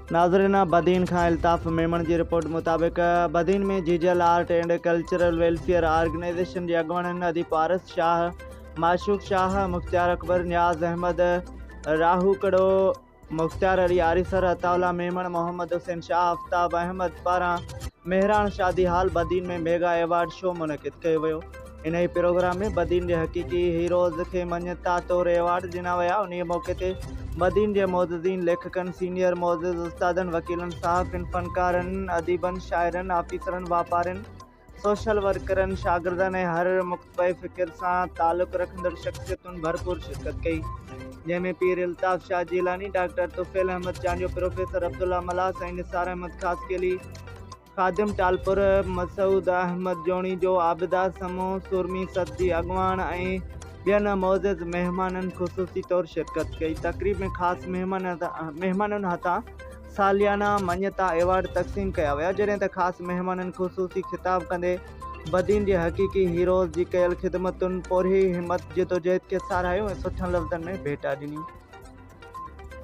नाज़रीन, बदीन खां अल्ताफ़ मेमण जी रिपोर्ट मुताबिक़ बदीन में Jeejal art and cultural welfare organisation जे अॻुवाणनि अदीब पारस शाह, माशूक शाह, मुख्तियार अकबर, नियाज़ अहमद, राहू कड़ो, मुख्तियार अली आरिसर, अताउल्ला मेमण, मोहम्मद हुसैन शाह, आफ्ताब अहमद पारां मेहरान शादी हाल बदीन में मेगा एवार्ड शो मुनक़िद कयो वियो। इन ही प्रोग्राम में बदीन जे हक़ीक़ी हीरोज़ खे मञता तौर एवार्ड ॾिना विया। उन मौक़े ते बदीन जे मोअज़्ज़िज़ीन, लेखकनि, सीनियर मोअज़्ज़िज़ उस्तादनि, वकीलनि, सहाफ़ियुनि, फ़नकारनि, अदीबनि, शाइरनि, आफ़ीसरनि, वापारियुनि, सोशल वर्करनि, शागिर्दनि ऐं हर मुख़्तलिफ़ फ़िक्र सां ताल्लुक़ रखंदड़ शख़्सियतुनि भरपूर शिरकत कई, जंहिंमें पीर अल्ताफ़ शाह जीलानी, डॉक्टर तुफ़ैल अहमद चांडियो, प्रोफेसर अब्दुल्ला मलास ऐं निसार अहमद ख़ासकेली, ख़ादिम टालपुर, मसूद अहमद जोणी जो, आबिदा समूह, सुरमी सदी अॻवान ऐं ॿियनि मोअज़्ज़िज़ महिमाननि ख़ुसूसी तौर शिरकत कई। तक़रीब में ख़ासि महिमाननि हथां सालियाना मञता एवार्ड तक़सीम कया विया, जॾहिं त ख़ासि महिमाननि ख़ुसूसी ख़िताब कंदे बदीन जे हक़ीक़ी हीरोज़ जी कयल ख़िदमतुनि, पोरही हिमत, जिदोजहद खे साराहियो ऐं सुठनि लफ़्ज़नि में भेटा ॾिनी।